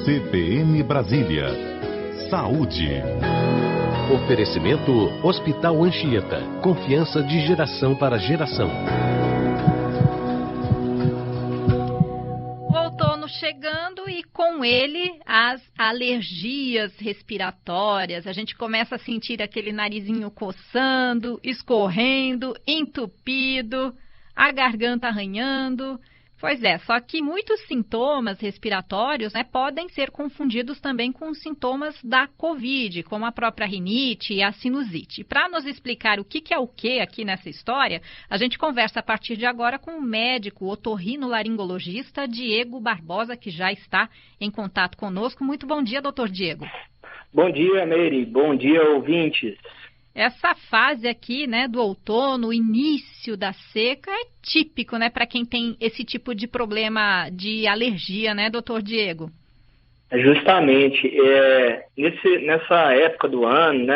CBN Brasília. Saúde. Oferecimento Hospital Anchieta. Confiança de geração para geração. O outono chegando e com ele as alergias respiratórias. A gente começa a sentir aquele narizinho coçando, escorrendo, entupido, a garganta arranhando. Pois é, só que muitos sintomas respiratórios, podem ser confundidos também com sintomas da Covid, como a própria rinite e a sinusite. Para nos explicar o que é o que aqui nessa história, a gente conversa a partir de agora com o médico otorrinolaringologista Diego Barbosa, que já está em contato conosco. Muito bom dia, doutor Diego. Bom dia, Meire. Bom dia, ouvintes. Essa fase aqui, do outono, o início da seca, é típico, para quem tem esse tipo de problema de alergia, doutor Diego? Justamente. Nessa época do ano,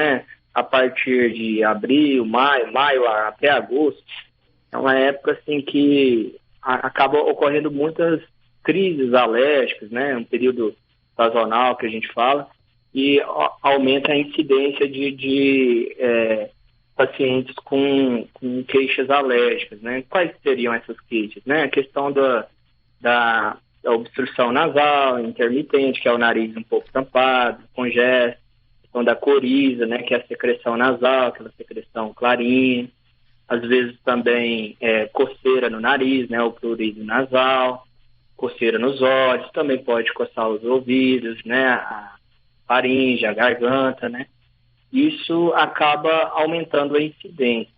a partir de abril, maio até agosto, é uma época assim que acaba ocorrendo muitas crises alérgicas, um período sazonal que a gente fala, e aumenta a incidência de pacientes com queixas alérgicas, Quais seriam essas queixas? A questão da obstrução nasal intermitente, que é o nariz um pouco tampado, congesto, a questão da coriza, que é a secreção nasal, aquela secreção clarinha, às vezes também coceira no nariz, o prurido nasal, coceira nos olhos, também pode coçar os ouvidos, a faringe, a garganta, Isso acaba aumentando a incidência.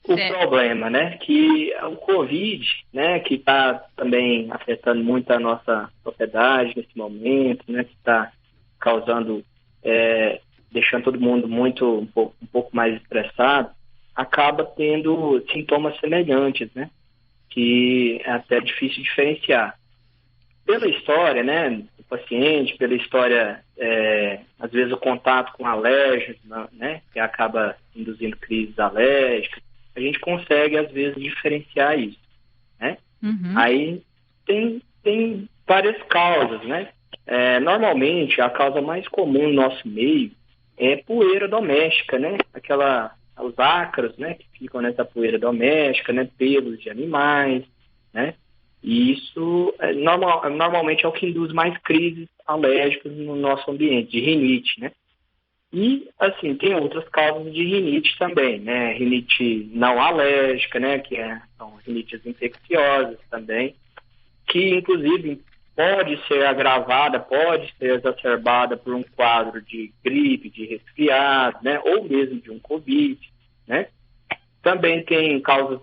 O problema, que o Covid, que está também afetando muito a nossa sociedade nesse momento, que está causando, deixando todo mundo um pouco mais estressado, acaba tendo sintomas semelhantes, que é até difícil diferenciar. Pela história, do paciente, pela história, às vezes o contato com alérgicos, que acaba induzindo crises alérgicas, a gente consegue, às vezes, diferenciar isso, Uhum. Aí tem várias causas, Normalmente, a causa mais comum no nosso meio é poeira doméstica, os ácaros, que ficam nessa poeira doméstica, pelos de animais, E isso normalmente é o que induz mais crises alérgicas no nosso ambiente, de rinite, E, assim, tem outras causas de rinite também, Rinite não alérgica, que são rinites infecciosas também, que, inclusive, pode ser agravada, pode ser exacerbada por um quadro de gripe, de resfriado, ou mesmo de um Covid, Também tem causas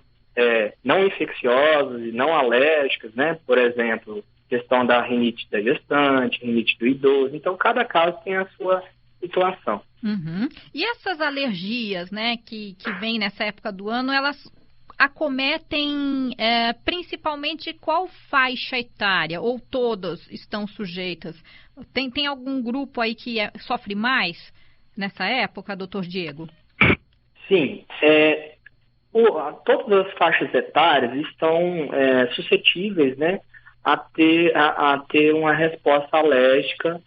não infecciosas e não alérgicas, Por exemplo, questão da rinite da gestante, rinite do idoso. Então, cada caso tem a sua situação. Uhum. E essas alergias, que vêm nessa época do ano, elas acometem principalmente qual faixa etária? Ou todas estão sujeitas? Tem algum grupo aí que sofre mais nessa época, doutor Diego? Sim, todas as faixas etárias estão suscetíveis, a ter uma resposta alérgica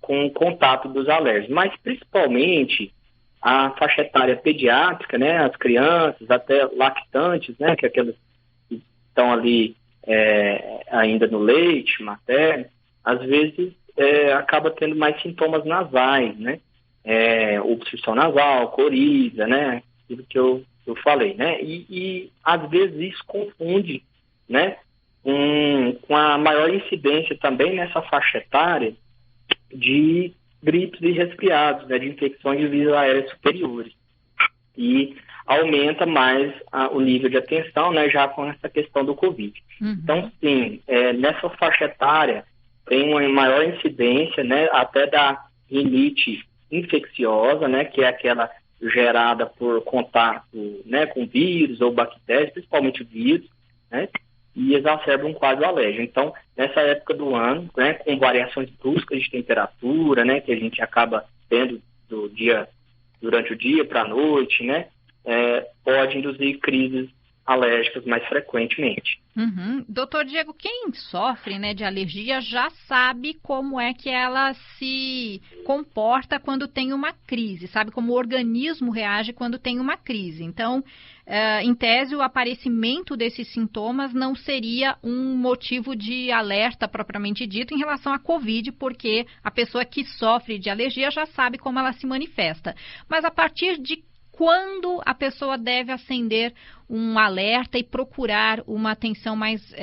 com o contato dos alérgicos, mas principalmente a faixa etária pediátrica, as crianças, até lactantes, que é aquelas que estão ali ainda no leite materno, às vezes acaba tendo mais sintomas nasais, obstrução nasal, coriza, aquilo que eu falei, E às vezes isso confunde, com a maior incidência também nessa faixa etária de gripes e resfriados, de infecções de vias aéreas superiores. E aumenta mais o nível de atenção, já com essa questão do Covid. Uhum. Então, sim, nessa faixa etária tem uma maior incidência, até da rinite infecciosa, que é aquela gerada por contato, com vírus ou bactérias, principalmente vírus, e exacerba um quadro alérgico. Então, nessa época do ano, com variações bruscas de temperatura, que a gente acaba tendo durante o dia para a noite, pode induzir crises alérgicas mais frequentemente. Uhum. Doutor Diego, quem sofre, né, de alergia já sabe como é que ela se comporta quando tem uma crise, sabe como o organismo reage quando tem uma crise. Então, em tese, o aparecimento desses sintomas não seria um motivo de alerta propriamente dito em relação à Covid, porque a pessoa que sofre de alergia já sabe como ela se manifesta. Mas a partir de quando a pessoa deve acender um alerta e procurar uma atenção mais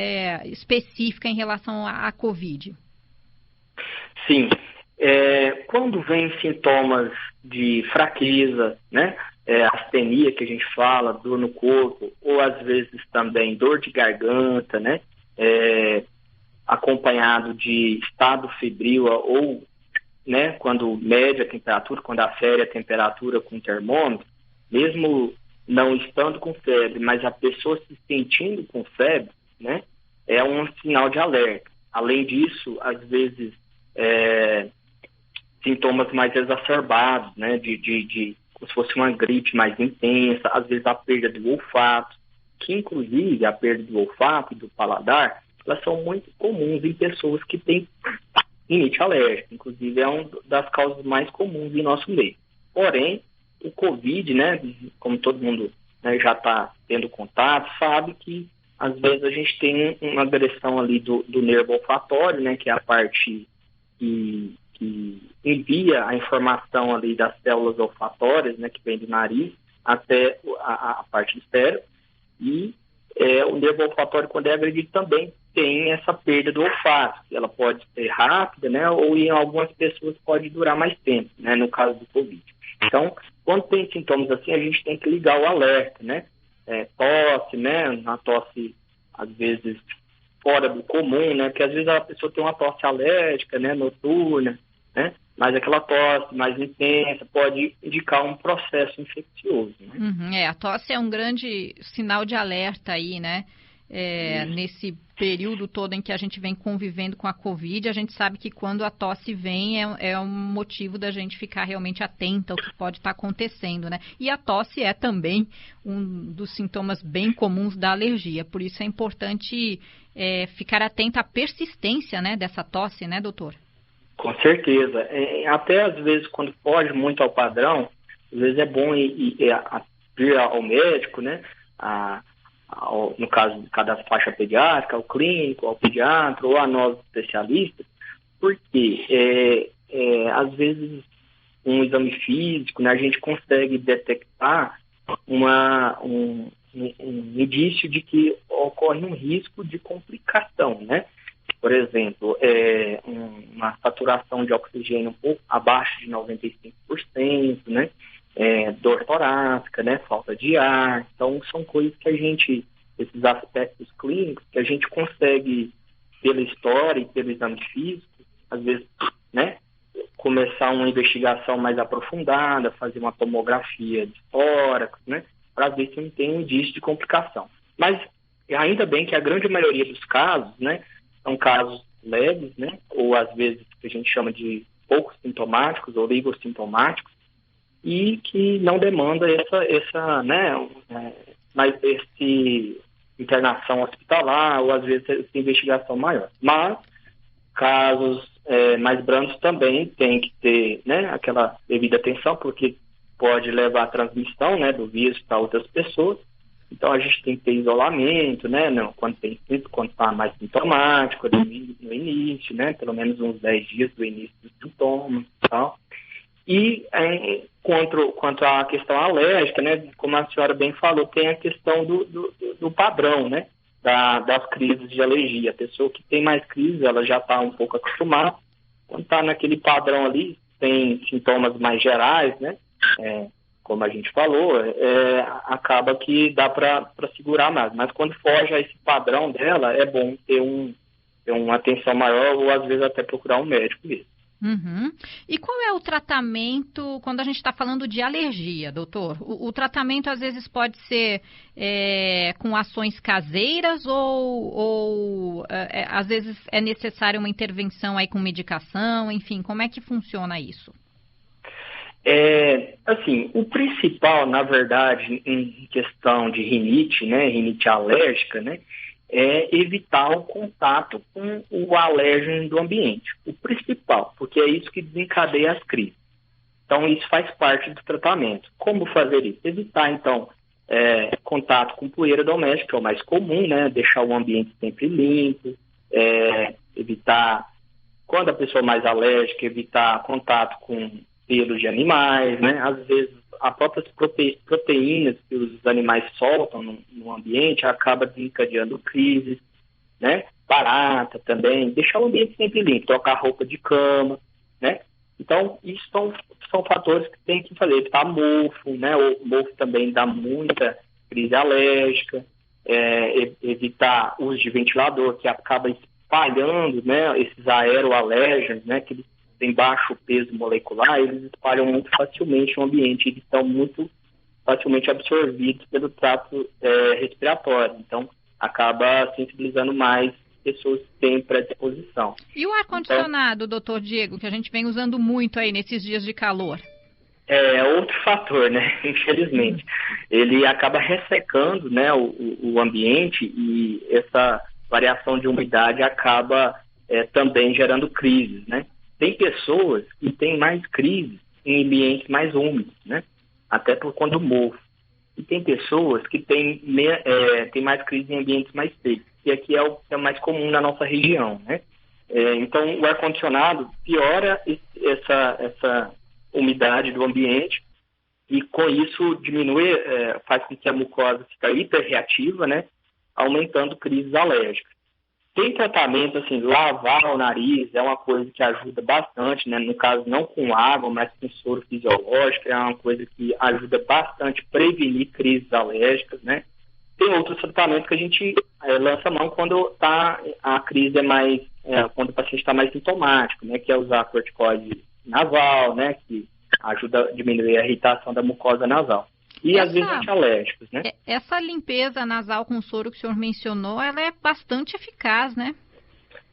específica em relação à Covid? Sim, quando vem sintomas de fraqueza, né, astenia que a gente fala, dor no corpo, ou às vezes também dor de garganta, né, acompanhado de estado febril ou, né, quando mede a temperatura, quando afere a temperatura com o termômetro, mesmo não estando com febre, mas a pessoa se sentindo com febre, né, é um sinal de alerta. Além disso, às vezes, sintomas mais exacerbados, né, como se fosse uma gripe mais intensa, às vezes a perda do olfato, que inclusive a perda do olfato e do paladar, elas são muito comuns em pessoas que têm rinite alérgica. Inclusive, é uma das causas mais comuns em nosso meio. Porém, o Covid, né, como todo mundo, né, já está tendo contato, sabe que às vezes a gente tem uma agressão ali do nervo olfatório, né, que é a parte que envia a informação ali das células olfatórias, né, que vem do nariz até a parte do cérebro. E o nervo olfatório, quando é agredido, também tem essa perda do olfato. Ela pode ser rápida, né, ou em algumas pessoas pode durar mais tempo, né, no caso do Covid. Então, quando tem sintomas assim, a gente tem que ligar o alerta, né? Tosse, né? Uma tosse, às vezes, fora do comum, né? Porque às vezes a pessoa tem uma tosse alérgica, né? Noturna, né? Mas aquela tosse mais intensa pode indicar um processo infeccioso, né? Uhum, a tosse é um grande sinal de alerta aí, né? Nesse período todo em que a gente vem convivendo com a Covid, a gente sabe que quando a tosse vem é um motivo da gente ficar realmente atenta ao que pode estar acontecendo, né? E a tosse é também um dos sintomas bem comuns da alergia, por isso é importante ficar atenta à persistência, né, dessa tosse, né, doutor? Com certeza. Até às vezes, quando foge muito ao padrão, às vezes é bom ir ao médico, né? No caso de cada faixa pediátrica, ao clínico, ao pediatra ou a nós especialistas, porque às vezes um exame físico, né, a gente consegue detectar um indício de que ocorre um risco de complicação, né? Por exemplo, uma saturação de oxigênio um pouco abaixo de 95%, né? Dor torácica, né? Falta de ar. Então, são coisas que esses aspectos clínicos, que a gente consegue, pela história e pelo exame físico, às vezes, né? Começar uma investigação mais aprofundada, fazer uma tomografia de tórax, né? Para ver se não tem um indício de complicação. Mas, ainda bem que a grande maioria dos casos, né? São casos leves, né? Ou, às vezes, que a gente chama de pouco sintomáticos ou ligosintomáticos, e que não demanda essa internação hospitalar ou às vezes essa investigação maior. Mas casos mais brandos também tem que ter, né, aquela devida atenção, porque pode levar à transmissão, né, do vírus para outras pessoas. Então a gente tem que ter isolamento, né, quando está mais sintomático, no início, né, pelo menos uns 10 dias do início dos sintomas e tal. E quanto à questão alérgica, né, como a senhora bem falou, tem a questão do padrão, né, das crises de alergia. A pessoa que tem mais crise, ela já está um pouco acostumada. Quando está naquele padrão ali, tem sintomas mais gerais, né, como a gente falou, acaba que dá para segurar mais. Mas quando foge a esse padrão dela, é bom ter uma atenção maior ou às vezes até procurar um médico mesmo. Uhum. E qual é o tratamento quando a gente está falando de alergia, doutor? O tratamento às vezes pode ser com ações caseiras ou às vezes é necessária uma intervenção aí com medicação, enfim, como é que funciona isso? Assim, o principal, na verdade, em questão de rinite, né, rinite alérgica, né, é evitar o contato com o alérgeno do ambiente. O principal, porque é isso que desencadeia as crises. Então, isso faz parte do tratamento. Como fazer isso? Evitar, então, contato com poeira doméstica, que é o mais comum, né, deixar o ambiente sempre limpo, evitar, quando a pessoa é mais alérgica, evitar contato com pelos de animais, né? Às vezes, as próprias proteínas que os animais soltam no ambiente acaba desencadeando crises, né? Barata também, deixar o ambiente sempre limpo, trocar roupa de cama, né? Então, isso são fatores que tem que fazer. Evitar mofo, né? O mofo também dá muita crise alérgica, evitar uso de ventilador, que acaba espalhando, né, esses aeroalérgenos, né, que eles têm baixo peso molecular, eles espalham muito facilmente no ambiente, eles estão muito facilmente absorvidos pelo trato respiratório. Então, acaba sensibilizando mais pessoas que têm predisposição. E o ar-condicionado, doutor Diego, que a gente vem usando muito aí nesses dias de calor? É outro fator, né? Infelizmente. Ele acaba ressecando, né, o ambiente, e essa variação de umidade acaba também gerando crises, né? Tem pessoas que têm mais crises em ambientes mais úmidos, né? Até por conta do mofo. E tem pessoas que têm mais crises em ambientes mais secos, que aqui é o mais comum na nossa região, né? Então, o ar-condicionado piora essa umidade do ambiente, e com isso diminui, faz com que a mucosa fique hiperreativa, né, aumentando crises alérgicas. Tem tratamento, assim, lavar o nariz é uma coisa que ajuda bastante, né, no caso não com água, mas com soro fisiológico, é uma coisa que ajuda bastante a prevenir crises alérgicas, né. Tem outros tratamentos que a gente lança mão quando a crise quando o paciente está mais sintomático, né, que é usar corticoide nasal, né, que ajuda a diminuir a irritação da mucosa nasal. E às vezes antialérgicos, né? Essa limpeza nasal com soro que o senhor mencionou, ela é bastante eficaz, né?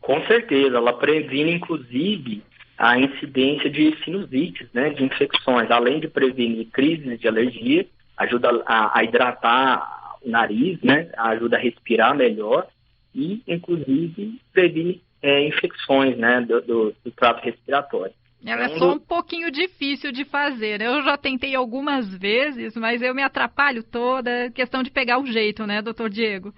Com certeza, ela previne, inclusive, a incidência de sinusites, né, de infecções. Além de prevenir crises de alergia, ajuda a hidratar o nariz, né, ajuda a respirar melhor e, inclusive, previne infecções, né, do trato respiratório. Ela é só um pouquinho difícil de fazer, né? Eu já tentei algumas vezes, mas eu me atrapalho toda. Questão de pegar o jeito, né, doutor Diego?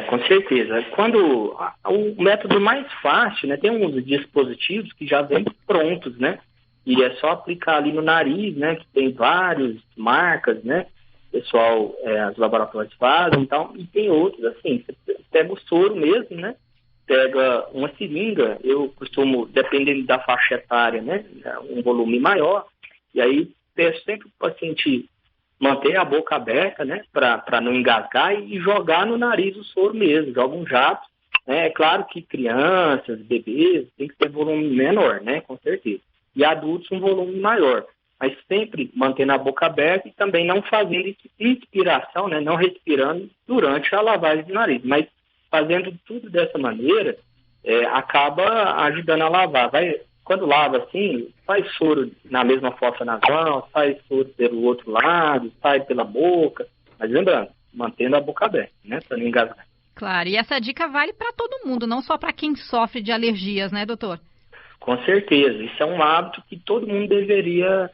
Com certeza. Quando o método mais fácil, né, tem uns dispositivos que já vêm prontos, né? E é só aplicar ali no nariz, né? Que tem várias marcas, né? Pessoal, os laboratórios fazem, então, e tem outros, assim, você pega o soro mesmo, né? Pega uma seringa, eu costumo, dependendo da faixa etária, né, um volume maior, e aí peço sempre para o paciente manter a boca aberta, né, para não engasgar, e jogar no nariz o soro mesmo, joga um jato, né, é claro que crianças, bebês, tem que ter volume menor, né, com certeza, e adultos um volume maior, mas sempre mantendo a boca aberta e também não fazendo inspiração, né, não respirando durante a lavagem do nariz, mas fazendo tudo dessa maneira, acaba ajudando a lavar. Quando lava assim, faz soro na mesma fossa nasal, faz soro pelo outro lado, sai pela boca. Mas lembrando, mantendo a boca aberta, né, para não engasgar. Claro, e essa dica vale para todo mundo, não só para quem sofre de alergias, né, doutor? Com certeza, isso é um hábito que todo mundo deveria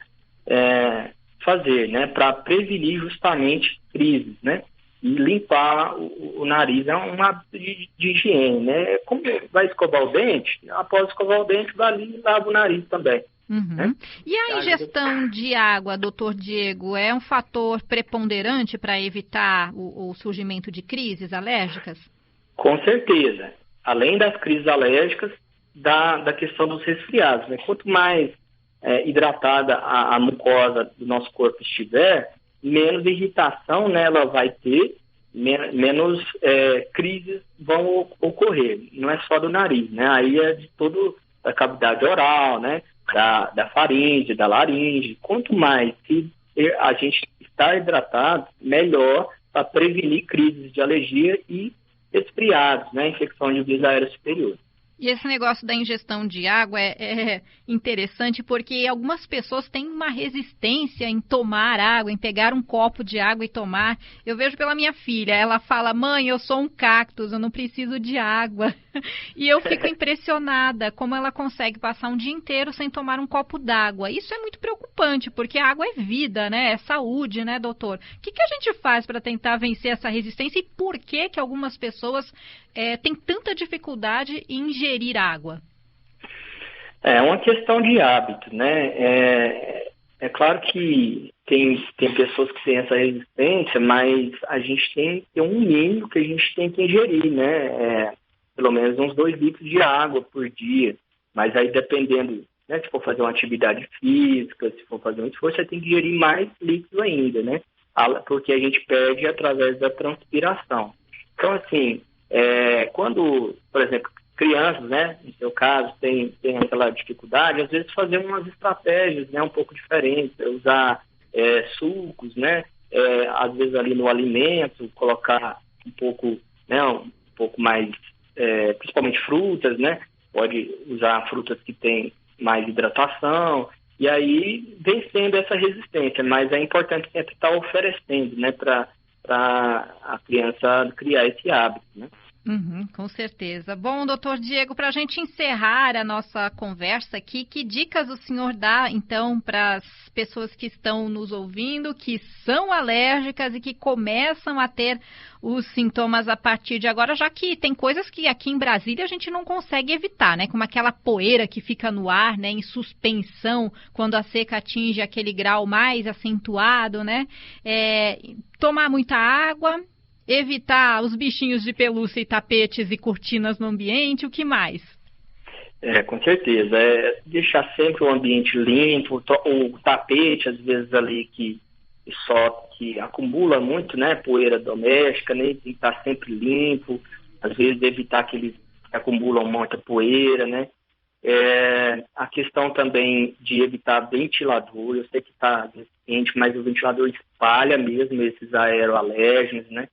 fazer, né, para prevenir justamente crises, né? E limpar o nariz é um hábito de higiene, né? Como vai escovar o dente, após escovar o dente, vai ali e lava o nariz também. Uhum. Né? E a ingestão de água, doutor Diego, é um fator preponderante para evitar o surgimento de crises alérgicas? Com certeza. Além das crises alérgicas, da questão dos resfriados, né? Quanto mais hidratada a mucosa do nosso corpo estiver, menos irritação, né, ela vai ter, menos crises vão ocorrer. Não é só do nariz, né? Aí é de toda a cavidade oral, né? Da faringe, da laringe. Quanto mais que a gente está hidratado, melhor para prevenir crises de alergia e resfriados, né? Infecção de vias aéreas superiores. E esse negócio da ingestão de água é interessante porque algumas pessoas têm uma resistência em tomar água, em pegar um copo de água e tomar. Eu vejo pela minha filha, ela fala, mãe, eu sou um cactus, eu não preciso de água. E eu fico impressionada como ela consegue passar um dia inteiro sem tomar um copo d'água. Isso é muito preocupante, porque a água é vida, né? É saúde, né, doutor? O que a gente faz para tentar vencer essa resistência e por que algumas pessoas têm tanta dificuldade em ingerir água? É uma questão de hábito, né? É claro que tem pessoas que têm essa resistência, mas a gente tem um mínimo que a gente tem que ingerir, né? Pelo menos uns 2 litros de água por dia. Mas aí dependendo, né? Se for fazer uma atividade física, se for fazer um esforço, você tem que ingerir mais líquidos ainda, né? Porque a gente perde através da transpiração. Então, assim, quando, por exemplo, crianças, né, no seu caso, tem aquela dificuldade, às vezes fazer umas estratégias, né, um pouco diferentes, usar sucos, né, às vezes ali no alimento, colocar um pouco, né, um pouco mais, principalmente frutas, né, pode usar frutas que têm mais hidratação, e aí vencendo essa resistência, mas é importante sempre estar oferecendo, né, para a criança criar esse hábito, né? Com certeza. Bom, doutor Diego, para a gente encerrar a nossa conversa aqui, que dicas o senhor dá, então, para as pessoas que estão nos ouvindo, que são alérgicas e que começam a ter os sintomas a partir de agora, já que tem coisas que aqui em Brasília a gente não consegue evitar, né? Como aquela poeira que fica no ar, né? Em suspensão, quando a seca atinge aquele grau mais acentuado, né? Tomar muita água, evitar os bichinhos de pelúcia e tapetes e cortinas no ambiente, o que mais? Com certeza. Deixar sempre o ambiente limpo, o tapete, às vezes ali que acumula muito, né, poeira doméstica, né, tem que estar sempre limpo, às vezes evitar que eles acumulam muita poeira, né. A questão também de evitar ventilador, eu sei que está recente, mas o ventilador espalha mesmo esses aeroalérgenos, né.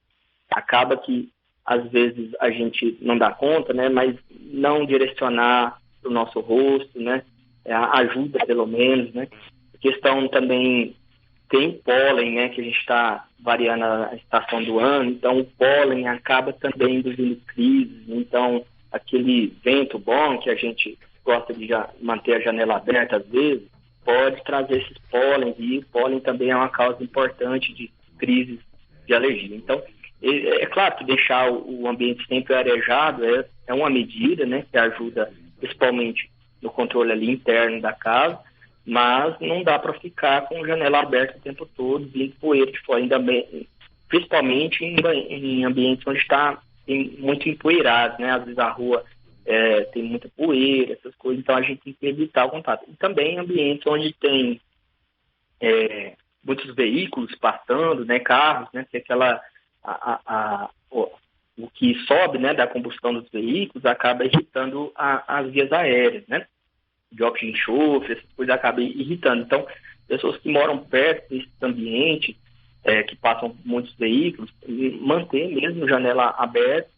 Acaba que, às vezes, a gente não dá conta, né? Mas não direcionar para o nosso rosto, né? Ajuda, pelo menos, né? A questão também tem pólen, né? Que a gente está variando a estação do ano, então o pólen acaba também induzindo crises. Então, aquele vento bom que a gente gosta de manter a janela aberta, às vezes, pode trazer esses pólen, e o pólen também é uma causa importante de crises de alergia. Então, é claro que deixar o ambiente sempre arejado é uma medida, né, que ajuda principalmente no controle ali interno da casa, mas não dá para ficar com a janela aberta o tempo todo, vindo poeira de fora, ainda bem, principalmente em ambientes onde está muito empoeirado, né, às vezes a rua tem muita poeira, essas coisas, então a gente tem que evitar o contato. E também em ambientes onde tem muitos veículos passando, né, carros, né, que é aquela o que sobe, né, da combustão dos veículos acaba irritando as vias aéreas, né? Dióxido de enxofre, essas coisas acabam irritando. Então, pessoas que moram perto desse ambiente, que passam muitos veículos, manter mesmo janela aberta,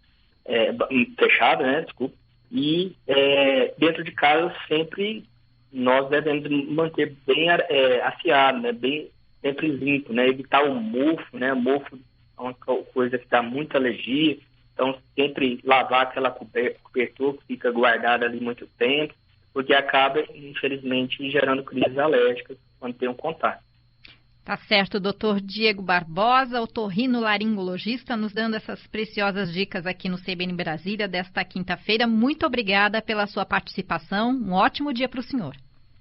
fechada, né? Desculpa. E dentro de casa sempre nós devemos manter bem asseado, né? Bem sempre limpo, né? Evitar o mofo, né? O mofo é uma coisa que dá muita alergia, então sempre lavar aquela cobertor que fica guardada ali muito tempo, porque acaba, infelizmente, gerando crises alérgicas quando tem um contato. Tá certo, doutor Diego Barbosa, otorrinolaringologista, nos dando essas preciosas dicas aqui no CBN Brasília desta quinta-feira. Muito obrigada pela sua participação, um ótimo dia para o senhor.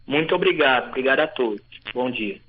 Muito obrigado a todos. Bom dia.